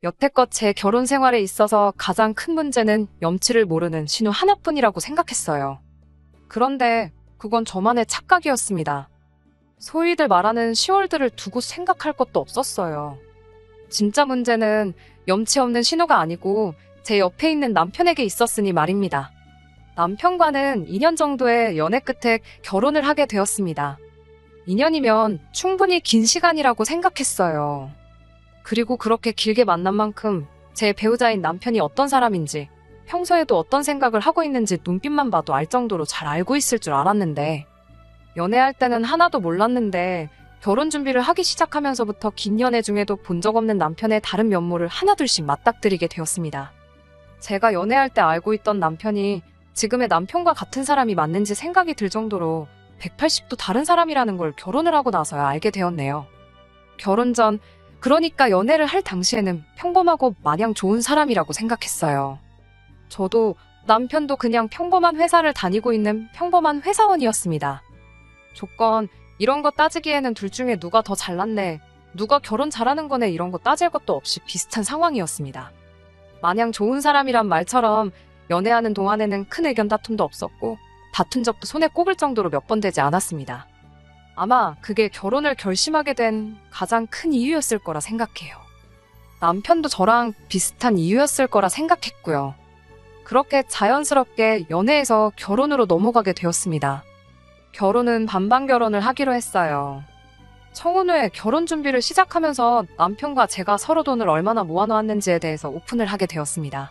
여태껏 제 결혼 생활에 있어서 가장 큰 문제는 염치를 모르는 신우 하나뿐이라고 생각했어요. 그런데 그건 저만의 착각이었습니다. 소위들 말하는 시월들을 두고 생각할 것도 없었어요. 진짜 문제는 염치 없는 신우가 아니고 제 옆에 있는 남편에게 있었으니 말입니다. 남편과는 2년 정도의 연애 끝에 결혼을 하게 되었습니다. 2년이면 충분히 긴 시간이라고 생각했어요. 그리고 그렇게 길게 만난 만큼 제 배우자인 남편이 어떤 사람인지, 평소에도 어떤 생각을 하고 있는지 눈빛만 봐도 알 정도로 잘 알고 있을 줄 알았는데, 연애할 때는 하나도 몰랐는데 결혼 준비를 하기 시작하면서부터 긴 연애 중에도 본 적 없는 남편의 다른 면모를 하나둘씩 맞닥뜨리게 되었습니다. 제가 연애할 때 알고 있던 남편이 지금의 남편과 같은 사람이 맞는지 생각이 들 정도로 180도 다른 사람이라는 걸 결혼을 하고 나서야 알게 되었네요. 결혼 전, 그러니까 연애를 할 당시에는 평범하고 마냥 좋은 사람이라고 생각했어요. 저도 남편도 그냥 평범한 회사를 다니고 있는 평범한 회사원이었습니다. 조건, 이런 거 따지기에는 둘 중에 누가 더 잘났네, 누가 결혼 잘하는 거네 이런 거 따질 것도 없이 비슷한 상황이었습니다. 마냥 좋은 사람이란 말처럼 연애하는 동안에는 큰 의견 다툼도 없었고 다툰 적도 손에 꼽을 정도로 몇 번 되지 않았습니다. 아마 그게 결혼을 결심하게 된 가장 큰 이유였을 거라 생각해요. 남편도 저랑 비슷한 이유였을 거라 생각했고요. 그렇게 자연스럽게 연애에서 결혼으로 넘어가게 되었습니다. 결혼은 반반 결혼을 하기로 했어요. 청혼 후에 결혼 준비를 시작하면서 남편과 제가 서로 돈을 얼마나 모아놓았는지에 대해서 오픈을 하게 되었습니다.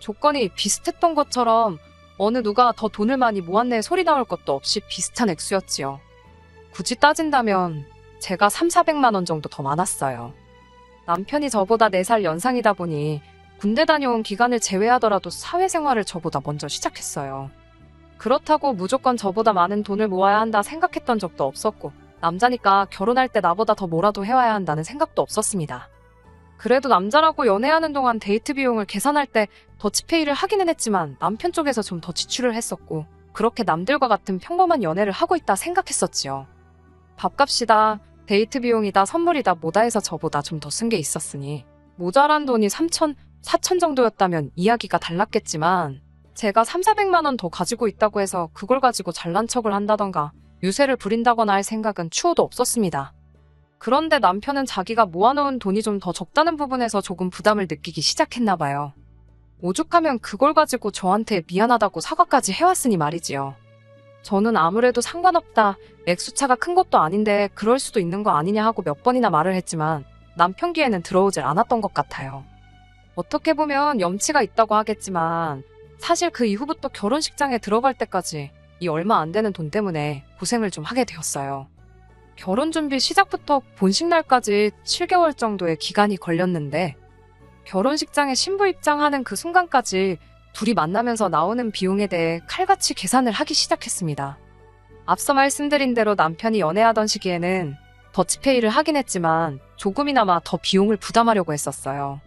조건이 비슷했던 것처럼 어느 누가 더 돈을 많이 모았네 소리 나올 것도 없이 비슷한 액수였지요. 굳이 따진다면 제가 300~400만 원 정도 더 많았어요. 남편이 저보다 4살 연상이다 보니 군대 다녀온 기간을 제외하더라도 사회생활을 저보다 먼저 시작했어요. 그렇다고 무조건 저보다 많은 돈을 모아야 한다 생각했던 적도 없었고, 남자니까 결혼할 때 나보다 더 뭐라도 해와야 한다는 생각도 없었습니다. 그래도 남자라고 연애하는 동안 데이트 비용을 계산할 때 더치페이를 하기는 했지만 남편 쪽에서 좀 더 지출을 했었고, 그렇게 남들과 같은 평범한 연애를 하고 있다 생각했었지요. 밥값이다, 데이트 비용이다, 선물이다 뭐다 해서 저보다 좀 더 쓴 게 있었으니 모자란 돈이 3천, 4천 정도였다면 이야기가 달랐겠지만, 제가 300~400만 원 더 가지고 있다고 해서 그걸 가지고 잘난 척을 한다던가 유세를 부린다거나 할 생각은 추호도 없었습니다. 그런데 남편은 자기가 모아놓은 돈이 좀 더 적다는 부분에서 조금 부담을 느끼기 시작했나 봐요. 오죽하면 그걸 가지고 저한테 미안하다고 사과까지 해왔으니 말이지요. 저는 아무래도 상관없다, 액수차가 큰 것도 아닌데 그럴 수도 있는 거 아니냐 하고 몇 번이나 말을 했지만 남편 귀에는 들어오질 않았던 것 같아요. 어떻게 보면 염치가 있다고 하겠지만 사실 그 이후부터 결혼식장에 들어갈 때까지 이 얼마 안 되는 돈 때문에 고생을 좀 하게 되었어요. 결혼 준비 시작부터 본식 날까지 7개월 정도의 기간이 걸렸는데, 결혼식장에 신부 입장하는 그 순간까지 둘이 만나면서 나오는 비용에 대해 칼같이 계산을 하기 시작했습니다. 앞서 말씀드린 대로 남편이 연애하던 시기에는 더치페이를 하긴 했지만 조금이나마 더 비용을 부담하려고 했었어요.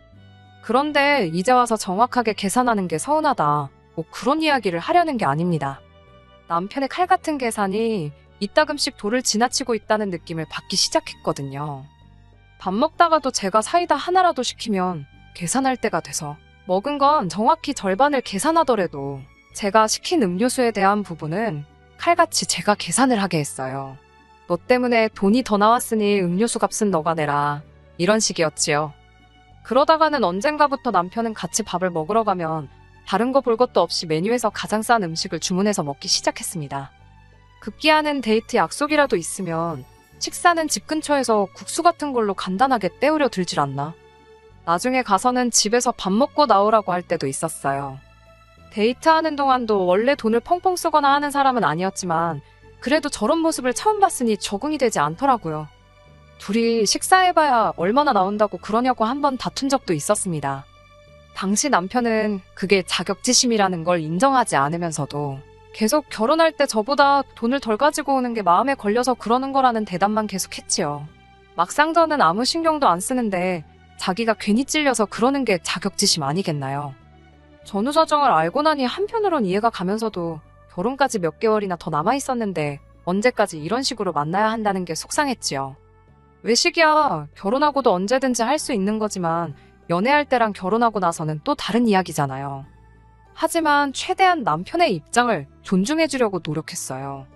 그런데 이제 와서 정확하게 계산하는 게 서운하다, 뭐 그런 이야기를 하려는 게 아닙니다. 남편의 칼같은 계산이 이따금씩 도를 지나치고 있다는 느낌을 받기 시작했거든요. 밥 먹다가도 제가 사이다 하나라도 시키면 계산할 때가 돼서 먹은 건 정확히 절반을 계산하더라도 제가 시킨 음료수에 대한 부분은 칼같이 제가 계산을 하게 했어요. 너 때문에 돈이 더 나왔으니 음료수 값은 너가 내라, 이런 식이었지요. 그러다가는 언젠가부터 남편은 같이 밥을 먹으러 가면 다른 거 볼 것도 없이 메뉴에서 가장 싼 음식을 주문해서 먹기 시작했습니다. 급기야는 데이트 약속이라도 있으면 식사는 집 근처에서 국수 같은 걸로 간단하게 때우려 들질 않나. 나중에 가서는 집에서 밥 먹고 나오라고 할 때도 있었어요. 데이트하는 동안도 원래 돈을 펑펑 쓰거나 하는 사람은 아니었지만 그래도 저런 모습을 처음 봤으니 적응이 되지 않더라고요. 둘이 식사해봐야 얼마나 나온다고 그러냐고 한번 다툰 적도 있었습니다. 당시 남편은 그게 자격지심이라는 걸 인정하지 않으면서도 계속 결혼할 때 저보다 돈을 덜 가지고 오는 게 마음에 걸려서 그러는 거라는 대답만 계속했지요. 막상 저는 아무 신경도 안 쓰는데 자기가 괜히 찔려서 그러는 게 자격지심 아니겠나요? 전후 사정을 알고 나니 한편으론 이해가 가면서도 결혼까지 몇 개월이나 더 남아있었는데 언제까지 이런 식으로 만나야 한다는 게 속상했지요. 외식이야 결혼하고도 언제든지 할 수 있는 거지만 연애할 때랑 결혼하고 나서는 또 다른 이야기잖아요. 하지만 최대한 남편의 입장을 존중해주려고 노력했어요.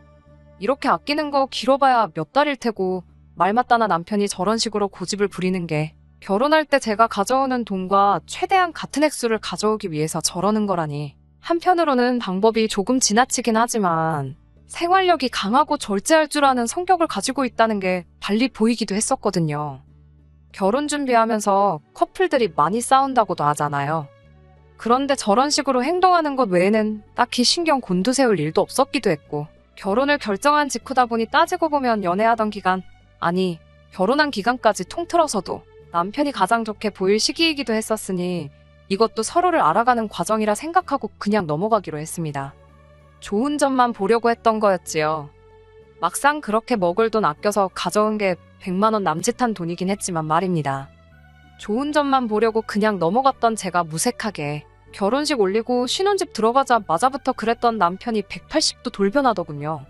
이렇게 아끼는 거 길어봐야 몇 달일 테고 말 맞다나 남편이 저런 식으로 고집을 부리는 게 결혼할 때 제가 가져오는 돈과 최대한 같은 액수를 가져오기 위해서 저러는 거라니. 한편으로는 방법이 조금 지나치긴 하지만 생활력이 강하고 절제할 줄 아는 성격을 가지고 있다는 게 달리 보이기도 했었거든요. 결혼 준비하면서 커플들이 많이 싸운다고도 하잖아요. 그런데 저런 식으로 행동하는 것 외에는 딱히 신경 곤두세울 일도 없었기도 했고, 결혼을 결정한 직후다 보니 따지고 보면 연애하던 기간, 아니 결혼한 기간까지 통틀어서도 남편이 가장 좋게 보일 시기이기도 했었으니 이것도 서로를 알아가는 과정이라 생각하고 그냥 넘어가기로 했습니다. 좋은 점만 보려고 했던 거였지요. 막상 그렇게 먹을 돈 아껴서 가져온 게 100만 원 남짓한 돈이긴 했지만 말입니다. 좋은 점만 보려고 그냥 넘어갔던 제가 무색하게 결혼식 올리고 신혼집 들어가자마자부터 그랬던 남편이 180도 돌변하더군요.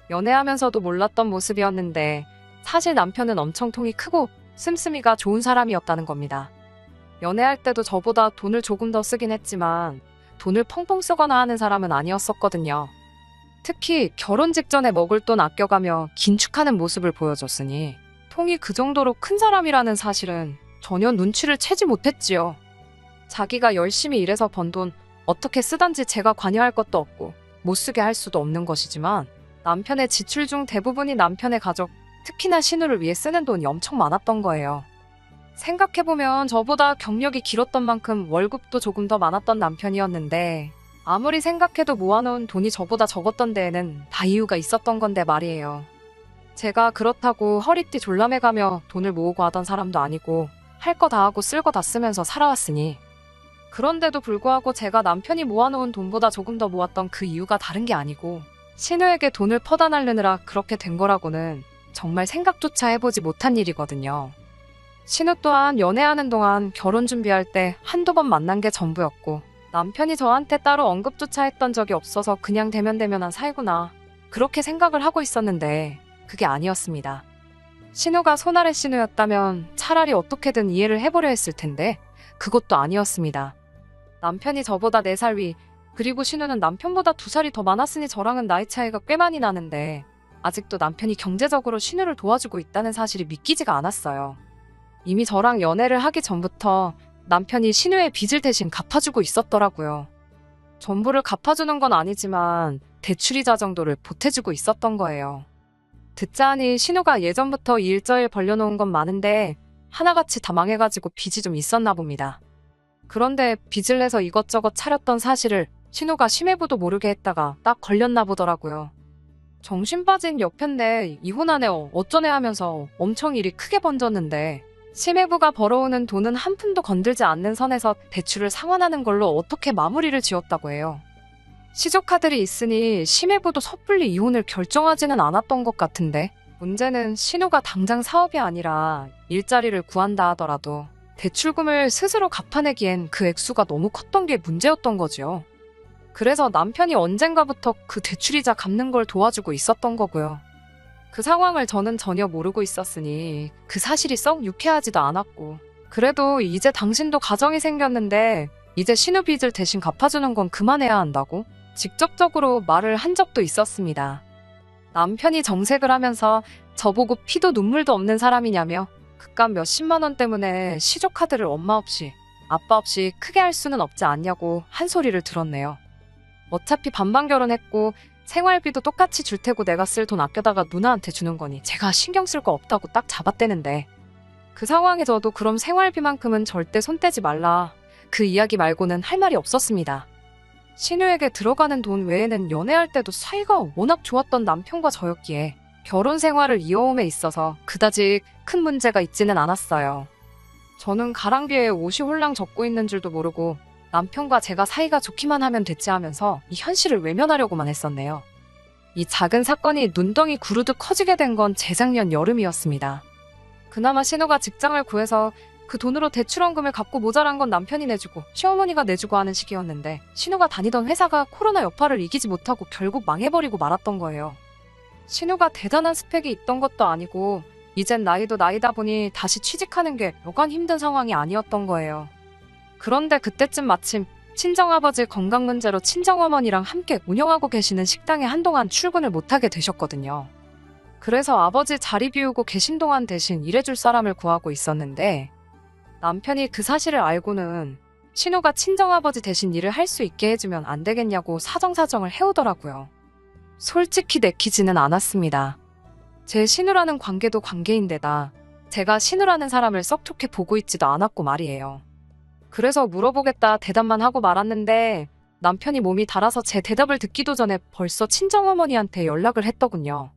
연애하면서도 몰랐던 모습이었는데 사실 남편은 엄청 통이 크고 씀씀이가 좋은 사람이었다는 겁니다. 연애할 때도 저보다 돈을 조금 더 쓰긴 했지만 돈을 펑펑 쓰거나 하는 사람은 아니었었거든요. 특히 결혼 직전에 먹을 돈 아껴가며 긴축하는 모습을 보여줬으니 통이 그 정도로 큰 사람이라는 사실은 전혀 눈치를 채지 못했지요. 자기가 열심히 일해서 번 돈 어떻게 쓰던지 제가 관여할 것도 없고 못 쓰게 할 수도 없는 것이지만 남편의 지출 중 대부분이 남편의 가족, 특히나 신우를 위해 쓰는 돈이 엄청 많았던 거예요. 생각해보면 저보다 경력이 길었던 만큼 월급도 조금 더 많았던 남편이었는데 아무리 생각해도 모아놓은 돈이 저보다 적었던 데에는 다 이유가 있었던 건데 말이에요. 제가 그렇다고 허리띠 졸라매가며 돈을 모으고 하던 사람도 아니고 할 거 다 하고 쓸 거 다 쓰면서 살아왔으니, 그런데도 불구하고 제가 남편이 모아놓은 돈보다 조금 더 모았던 그 이유가 다른 게 아니고 신우에게 돈을 퍼다 날르느라 그렇게 된 거라고는 정말 생각조차 해보지 못한 일이거든요. 신우 또한 연애하는 동안 결혼 준비할 때 한두 번 만난 게 전부였고 남편이 저한테 따로 언급조차 했던 적이 없어서 그냥 대면대면한 사이구나 그렇게 생각을 하고 있었는데 그게 아니었습니다. 신우가 손아래 신우였다면 차라리 어떻게든 이해를 해보려 했을 텐데 그것도 아니었습니다. 남편이 저보다 4살 위, 그리고 신우는 남편보다 2살이 더 많았으니 저랑은 나이 차이가 꽤 많이 나는데 아직도 남편이 경제적으로 신우를 도와주고 있다는 사실이 믿기지가 않았어요. 이미 저랑 연애를 하기 전부터 남편이 신우의 빚을 대신 갚아주고 있었더라고요. 전부를 갚아주는 건 아니지만 대출이자 정도를 보태주고 있었던 거예요. 듣자하니 신우가 예전부터 일저일 벌려놓은 건 많은데 하나같이 다 망해가지고 빚이 좀 있었나 봅니다. 그런데 빚을 내서 이것저것 차렸던 사실을 신우가 심해부도 모르게 했다가 딱 걸렸나 보더라고요. 정신 빠진 여편네 이혼하네 어쩌네 하면서 엄청 일이 크게 번졌는데 심해부가 벌어오는 돈은 한 푼도 건들지 않는 선에서 대출을 상환하는 걸로 어떻게 마무리를 지었다고 해요. 시조카들이 있으니 심해부도 섣불리 이혼을 결정하지는 않았던 것 같은데 문제는 신우가 당장 사업이 아니라 일자리를 구한다 하더라도 대출금을 스스로 갚아내기엔 그 액수가 너무 컸던 게 문제였던 거죠. 그래서 남편이 언젠가부터 그 대출이자 갚는 걸 도와주고 있었던 거고요. 그 상황을 저는 전혀 모르고 있었으니 그 사실이 썩 유쾌하지도 않았고, 그래도 이제 당신도 가정이 생겼는데 이제 신우 빚을 대신 갚아주는 건 그만해야 한다고 직접적으로 말을 한 적도 있었습니다. 남편이 정색을 하면서 저보고 피도 눈물도 없는 사람이냐며 그깟 몇십만 원 때문에 시조카드를 엄마 없이 아빠 없이 크게 할 수는 없지 않냐고 한 소리를 들었네요. 어차피 반반 결혼했고 생활비도 똑같이 줄 테고 내가 쓸 돈 아껴다가 누나한테 주는 거니 제가 신경 쓸 거 없다고 딱 잡아떼는데 그 상황에 저도 그럼 생활비만큼은 절대 손 떼지 말라 그 이야기 말고는 할 말이 없었습니다. 신우에게 들어가는 돈 외에는 연애할 때도 사이가 워낙 좋았던 남편과 저였기에 결혼 생활을 이어옴에 있어서 그다지 큰 문제가 있지는 않았어요. 저는 가랑비에 옷이 홀랑 젖고 있는 줄도 모르고 남편과 제가 사이가 좋기만 하면 됐지 하면서 이 현실을 외면하려고만 했었네요. 이 작은 사건이 눈덩이 구르듯 커지게 된 건 재작년 여름이었습니다. 그나마 신우가 직장을 구해서 그 돈으로 대출원금을 갚고 모자란 건 남편이 내주고 시어머니가 내주고 하는 시기였는데 신우가 다니던 회사가 코로나 여파를 이기지 못하고 결국 망해버리고 말았던 거예요. 신우가 대단한 스펙이 있던 것도 아니고 이젠 나이도 나이다 보니 다시 취직하는 게 여간 힘든 상황이 아니었던 거예요. 그런데 그때쯤 마침 친정아버지 건강 문제로 친정어머니랑 함께 운영하고 계시는 식당에 한동안 출근을 못하게 되셨거든요. 그래서 아버지 자리 비우고 계신 동안 대신 일해줄 사람을 구하고 있었는데 남편이 그 사실을 알고는 신우가 친정아버지 대신 일을 할 수 있게 해주면 안 되겠냐고 사정사정을 해오더라고요. 솔직히 내키지는 않았습니다. 제 신우라는 관계도 관계인데다 제가 신우라는 사람을 썩 좋게 보고 있지도 않았고 말이에요. 그래서 물어보겠다 대답만 하고 말았는데 남편이 몸이 달아서 제 대답을 듣기도 전에 벌써 친정어머니한테 연락을 했더군요.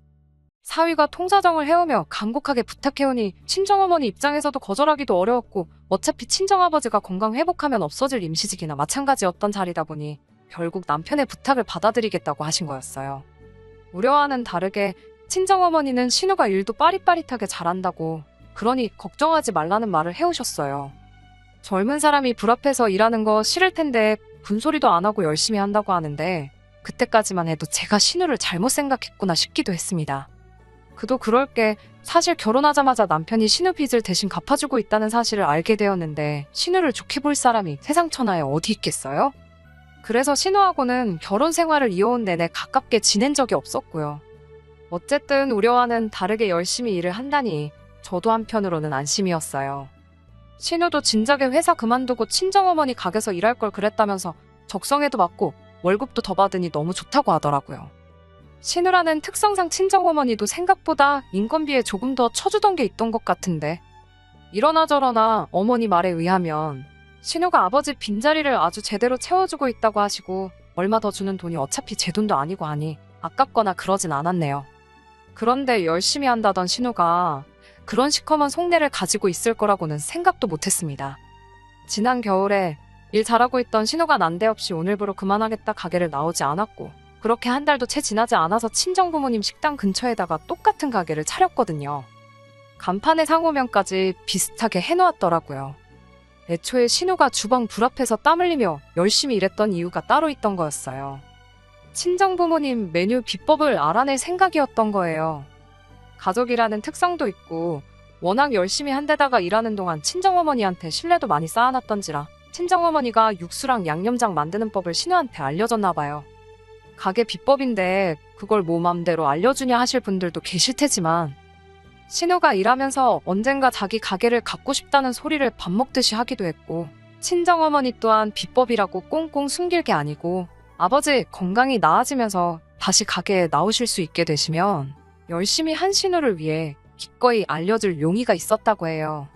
사위가 통사정을 해오며 간곡하게 부탁해오니 친정어머니 입장에서도 거절하기도 어려웠고 어차피 친정아버지가 건강 회복하면 없어질 임시직이나 마찬가지였던 자리다 보니 결국 남편의 부탁을 받아들이겠다고 하신 거였어요. 우려와는 다르게 친정어머니는 신우가 일도 빠릿빠릿하게 잘한다고 그러니 걱정하지 말라는 말을 해오셨어요. 젊은 사람이 불 앞에서 일하는 거 싫을 텐데 분소리도 안 하고 열심히 한다고 하는데 그때까지만 해도 제가 신우를 잘못 생각했구나 싶기도 했습니다. 그도 그럴 게 사실 결혼하자마자 남편이 신우 빚을 대신 갚아주고 있다는 사실을 알게 되었는데 신우를 좋게 볼 사람이 세상 천하에 어디 있겠어요? 그래서 신우하고는 결혼 생활을 이어온 내내 가깝게 지낸 적이 없었고요. 어쨌든 우려와는 다르게 열심히 일을 한다니 저도 한편으로는 안심이었어요. 신우도 진작에 회사 그만두고 친정어머니 가게에서 일할 걸 그랬다면서 적성에도 맞고 월급도 더 받으니 너무 좋다고 하더라고요. 신우라는 특성상 친정어머니도 생각보다 인건비에 조금 더 쳐주던 게 있던 것 같은데 이러나 저러나 어머니 말에 의하면 신우가 아버지 빈자리를 아주 제대로 채워주고 있다고 하시고 얼마 더 주는 돈이 어차피 제 돈도 아니고 하니 아깝거나 그러진 않았네요. 그런데 열심히 한다던 신우가 그런 시커먼 속내를 가지고 있을 거라고는 생각도 못했습니다. 지난 겨울에 일 잘하고 있던 신우가 난데없이 오늘부로 그만하겠다 가게를 나오지 않았고 그렇게 한 달도 채 지나지 않아서 친정부모님 식당 근처에다가 똑같은 가게를 차렸거든요. 간판에 상호명까지 비슷하게 해놓았더라고요. 애초에 신우가 주방 불 앞에서 땀 흘리며 열심히 일했던 이유가 따로 있던 거였어요. 친정부모님 메뉴 비법을 알아낼 생각이었던 거예요. 가족이라는 특성도 있고 워낙 열심히 한 데다가 일하는 동안 친정어머니한테 신뢰도 많이 쌓아놨던지라 친정어머니가 육수랑 양념장 만드는 법을 신우한테 알려줬나 봐요. 가게 비법인데 그걸 뭐 맘대로 알려주냐 하실 분들도 계실 테지만 신우가 일하면서 언젠가 자기 가게를 갖고 싶다는 소리를 밥 먹듯이 하기도 했고 친정어머니 또한 비법이라고 꽁꽁 숨길 게 아니고 아버지 건강이 나아지면서 다시 가게에 나오실 수 있게 되시면 열심히 한 신우를 위해 기꺼이 알려줄 용의가 있었다고 해요.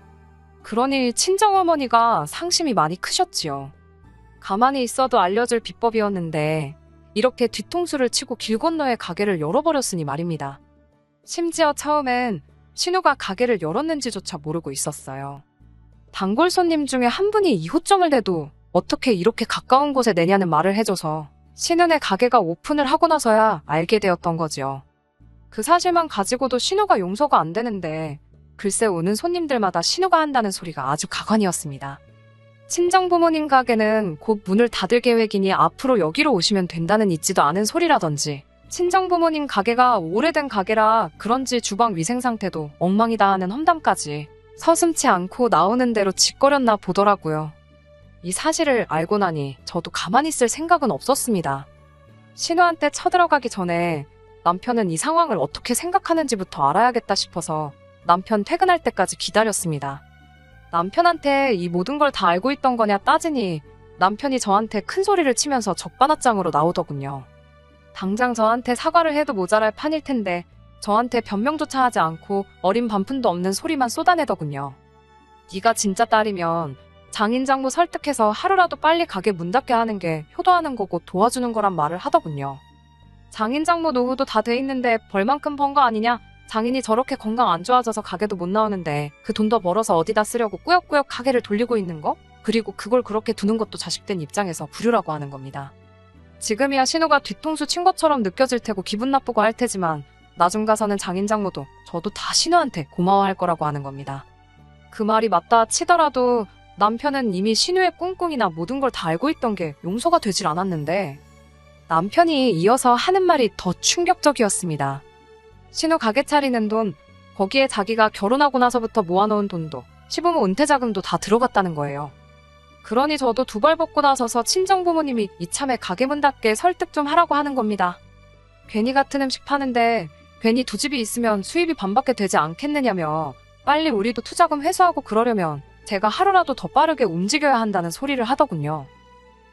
그러니 친정어머니가 상심이 많이 크셨지요. 가만히 있어도 알려줄 비법이었는데 이렇게 뒤통수를 치고 길 건너에 가게를 열어버렸으니 말입니다. 심지어 처음엔 신우가 가게를 열었는지조차 모르고 있었어요. 단골 손님 중에 한 분이 2호점을 내도 어떻게 이렇게 가까운 곳에 내냐는 말을 해줘서 신우네 가게가 오픈을 하고 나서야 알게 되었던 거지요. 그 사실만 가지고도 신우가 용서가 안 되는데 글쎄 오는 손님들마다 신우가 한다는 소리가 아주 가관이었습니다. 친정부모님 가게는 곧 문을 닫을 계획이니 앞으로 여기로 오시면 된다는 있지도 않은 소리라든지 친정부모님 가게가 오래된 가게라 그런지 주방 위생 상태도 엉망이다 하는 험담까지 서슴지 않고 나오는 대로 짓거렸나 보더라고요. 이 사실을 알고 나니 저도 가만히 있을 생각은 없었습니다. 신우한테 쳐들어가기 전에 남편은 이 상황을 어떻게 생각하는지부터 알아야겠다 싶어서 남편 퇴근할 때까지 기다렸습니다. 남편한테 이 모든 걸 다 알고 있던 거냐 따지니 남편이 저한테 큰 소리를 치면서 적반하장으로 나오더군요. 당장 저한테 사과를 해도 모자랄 판일 텐데 저한테 변명조차 하지 않고 어린 반푼도 없는 소리만 쏟아내더군요. 네가 진짜 딸이면 장인장모 설득해서 하루라도 빨리 가게 문 닫게 하는 게 효도하는 거고 도와주는 거란 말을 하더군요. 장인장모 노후도 다 돼 있는데 벌만큼 번 거 아니냐? 장인이 저렇게 건강 안 좋아져서 가게도 못 나오는데 그 돈 더 벌어서 어디다 쓰려고 꾸역꾸역 가게를 돌리고 있는 거? 그리고 그걸 그렇게 두는 것도 자식된 입장에서 불효라고 하는 겁니다. 지금이야 신우가 뒤통수 친 것처럼 느껴질 테고 기분 나쁘고 할 테지만 나중 가서는 장인장모도 저도 다 신우한테 고마워할 거라고 하는 겁니다. 그 말이 맞다 치더라도 남편은 이미 신우의 꿍꿍이나 모든 걸 다 알고 있던 게 용서가 되질 않았는데 남편이 이어서 하는 말이 더 충격적이었습니다. 신우 가게 차리는 돈 거기에 자기가 결혼하고 나서부터 모아놓은 돈도 시부모 은퇴자금도 다 들어갔다는 거예요. 그러니 저도 두 발 벗고 나서서 친정부모님이 이참에 가게 문 닫게 설득 좀 하라고 하는 겁니다. 괜히 같은 음식 파는데 괜히 두 집이 있으면 수입이 반밖에 되지 않겠느냐며 빨리 우리도 투자금 회수하고 그러려면 제가 하루라도 더 빠르게 움직여야 한다는 소리를 하더군요.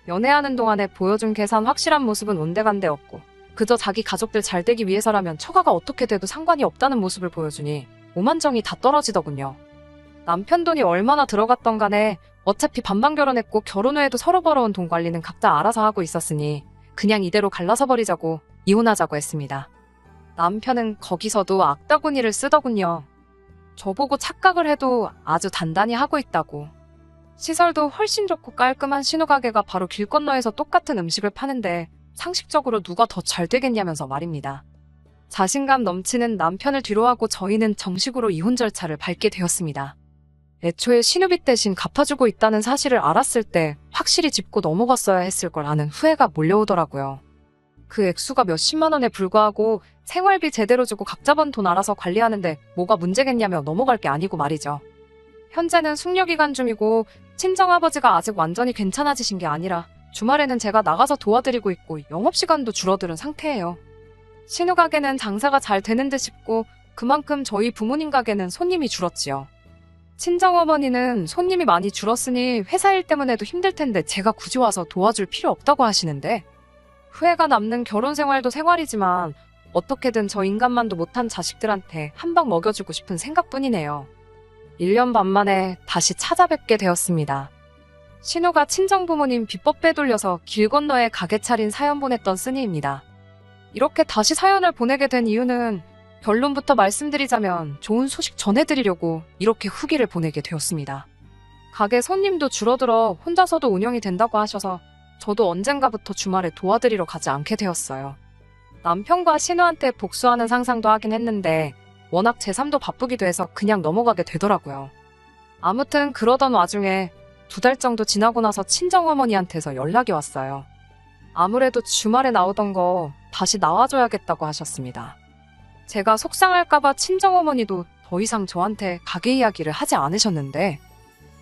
연애하는 동안에 보여준 계산 확실한 모습은 온데간데 없고 그저 자기 가족들 잘 되기 위해서라면 처가가 어떻게 돼도 상관이 없다는 모습을 보여주니 오만정이 다 떨어지더군요. 남편 돈이 얼마나 들어갔던 간에 어차피 반반 결혼했고 결혼 후에도 서로 벌어온 돈 관리는 각자 알아서 하고 있었으니 그냥 이대로 갈라서 버리자고 이혼하자고 했습니다. 남편은 거기서도 악다구니를 쓰더군요. 저보고 착각을 해도 아주 단단히 하고 있다고. 시설도 훨씬 좋고 깔끔한 신우가게가 바로 길 건너에서 똑같은 음식을 파는데 상식적으로 누가 더 잘 되겠냐면서 말입니다. 자신감 넘치는 남편을 뒤로하고 저희는 정식으로 이혼 절차를 밟게 되었습니다. 애초에 신우비 대신 갚아주고 있다는 사실을 알았을 때 확실히 짚고 넘어갔어야 했을 걸 아는 후회가 몰려오더라고요. 그 액수가 몇십만 원에 불과하고 생활비 제대로 주고 각자 번 돈 알아서 관리하는데 뭐가 문제겠냐며 넘어갈 게 아니고 말이죠. 현재는 숙려기간 중이고 친정아버지가 아직 완전히 괜찮아지신 게 아니라 주말에는 제가 나가서 도와드리고 있고 영업시간도 줄어드는 상태예요. 신우 가게는 장사가 잘 되는 듯 싶고 그만큼 저희 부모님 가게는 손님이 줄었지요. 친정어머니는 손님이 많이 줄었으니 회사 일 때문에도 힘들 텐데 제가 굳이 와서 도와줄 필요 없다고 하시는데 후회가 남는 결혼 생활도 생활이지만 어떻게든 저 인간만도 못한 자식들한테 한 방 먹여주고 싶은 생각뿐이네요. 1년 반 만에 다시 찾아뵙게 되었습니다. 신우가 친정부모님 비법 빼돌려서 길 건너에 가게 차린 사연 보냈던 쓰니입니다. 이렇게 다시 사연을 보내게 된 이유는 결론부터 말씀드리자면 좋은 소식 전해드리려고 이렇게 후기를 보내게 되었습니다. 가게 손님도 줄어들어 혼자서도 운영이 된다고 하셔서 저도 언젠가부터 주말에 도와드리러 가지 않게 되었어요. 남편과 신우한테 복수하는 상상도 하긴 했는데 워낙 제3도 바쁘기도 해서 그냥 넘어가게 되더라고요. 아무튼 그러던 와중에 2달 정도 지나고 나서 친정어머니한테서 연락이 왔어요. 아무래도 주말에 나오던 거 다시 나와줘야겠다고 하셨습니다. 제가 속상할까봐 친정어머니도 더 이상 저한테 가게 이야기를 하지 않으셨는데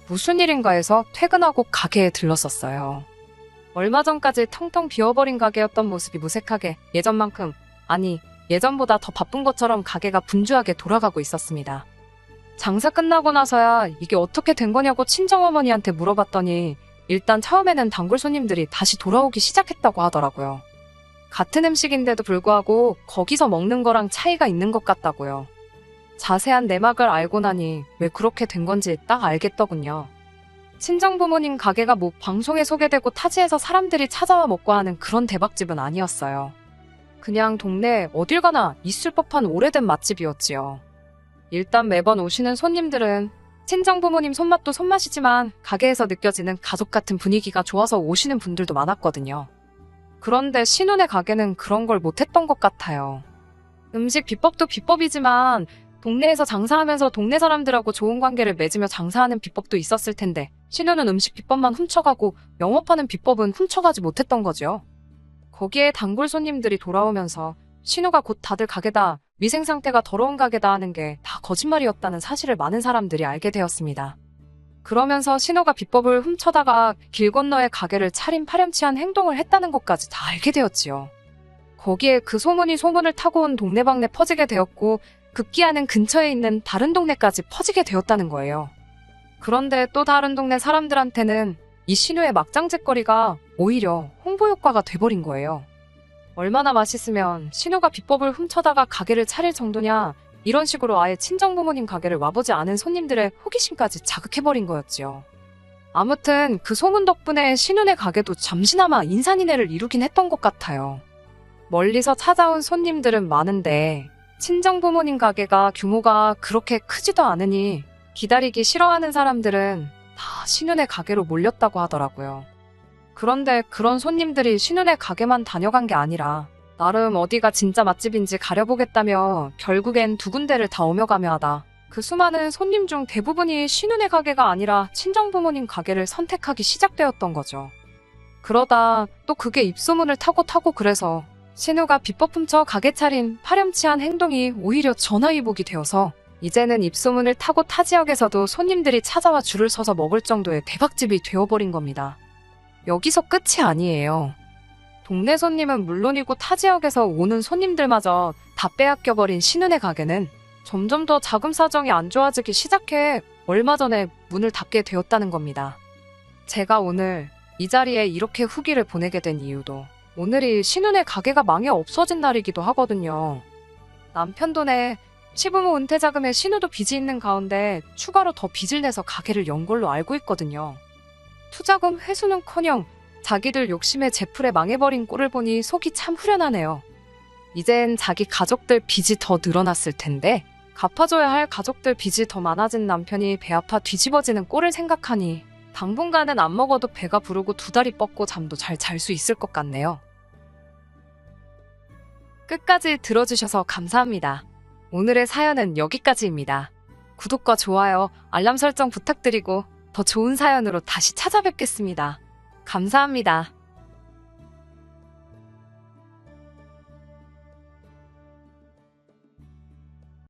무슨 일인가 해서 퇴근하고 가게에 들렀었어요. 얼마 전까지 텅텅 비어버린 가게였던 모습이 무색하게 예전만큼, 아니 예전보다 더 바쁜 것처럼 가게가 분주하게 돌아가고 있었습니다. 장사 끝나고 나서야 이게 어떻게 된 거냐고 친정어머니한테 물어봤더니 일단 처음에는 단골 손님들이 다시 돌아오기 시작했다고 하더라고요. 같은 음식인데도 불구하고 거기서 먹는 거랑 차이가 있는 것 같다고요. 자세한 내막을 알고 나니 왜 그렇게 된 건지 딱 알겠더군요. 친정부모님 가게가 뭐 방송에 소개되고 타지에서 사람들이 찾아와 먹고 하는 그런 대박집은 아니었어요. 그냥 동네 어딜 가나 있을 법한 오래된 맛집이었지요. 일단 매번 오시는 손님들은 친정부모님 손맛도 손맛이지만 가게에서 느껴지는 가족 같은 분위기가 좋아서 오시는 분들도 많았거든요. 그런데 신혼의 가게는 그런 걸 못했던 것 같아요. 음식 비법도 비법이지만 동네에서 장사하면서 동네 사람들하고 좋은 관계를 맺으며 장사하는 비법도 있었을 텐데 신혼은 음식 비법만 훔쳐가고 영업하는 비법은 훔쳐가지 못했던 거죠. 거기에 단골 손님들이 돌아오면서 신우가 곧 닫을 가게다, 위생 상태가 더러운 가게다 하는 게 다 거짓말이었다는 사실을 많은 사람들이 알게 되었습니다. 그러면서 신우가 비법을 훔쳐다가 길 건너에 가게를 차린 파렴치한 행동을 했다는 것까지 다 알게 되었지요. 거기에 그 소문이 소문을 타고 온 동네방네 퍼지게 되었고 급기야는 근처에 있는 다른 동네까지 퍼지게 되었다는 거예요. 그런데 또 다른 동네 사람들한테는 이 신우의 막장짓거리가 오히려 홍보 효과가 돼버린 거예요. 얼마나 맛있으면 신우가 비법을 훔쳐다가 가게를 차릴 정도냐, 이런 식으로 아예 친정부모님 가게를 와보지 않은 손님들의 호기심까지 자극해버린 거였지요. 아무튼 그 소문 덕분에 신우네 가게도 잠시나마 인산인해를 이루긴 했던 것 같아요. 멀리서 찾아온 손님들은 많은데 친정부모님 가게가 규모가 그렇게 크지도 않으니 기다리기 싫어하는 사람들은 다 신우네 가게로 몰렸다고 하더라고요. 그런데 그런 손님들이 신우네 가게만 다녀간 게 아니라 나름 어디가 진짜 맛집인지 가려보겠다며 결국엔 두 군데를 다 오며 가며 하다 그 수많은 손님 중 대부분이 신우네 가게가 아니라 친정부모님 가게를 선택하기 시작되었던 거죠. 그러다 또 그게 입소문을 타고 그래서 신우가 비법 훔쳐 가게 차린 파렴치한 행동이 오히려 전화위복이 되어서 이제는 입소문을 타고 타 지역에서도 손님들이 찾아와 줄을 서서 먹을 정도의 대박집이 되어버린 겁니다. 여기서 끝이 아니에요. 동네 손님은 물론이고 타 지역에서 오는 손님들마저 다 빼앗겨버린 신은의 가게는 점점 더 자금 사정이 안 좋아지기 시작해 얼마 전에 문을 닫게 되었다는 겁니다. 제가 오늘 이 자리에 이렇게 후기를 보내게 된 이유도 오늘이 신은의 가게가 망해 없어진 날이기도 하거든요. 남편 돈에 시부모 은퇴 자금에 신우도 빚이 있는 가운데 추가로 더 빚을 내서 가게를 연 걸로 알고 있거든요. 투자금 회수는커녕 자기들 욕심에 제풀에 망해버린 꼴을 보니 속이 참 후련하네요. 이젠 자기 가족들 빚이 더 늘어났을 텐데 갚아줘야 할 가족들 빚이 더 많아진 남편이 배 아파 뒤집어지는 꼴을 생각하니 당분간은 안 먹어도 배가 부르고 두 다리 뻗고 잠도 잘 잘 수 있을 것 같네요. 끝까지 들어주셔서 감사합니다. 오늘의 사연은 여기까지입니다. 구독과 좋아요, 알람 설정 부탁드리고 더 좋은 사연으로 다시 찾아뵙겠습니다. 감사합니다.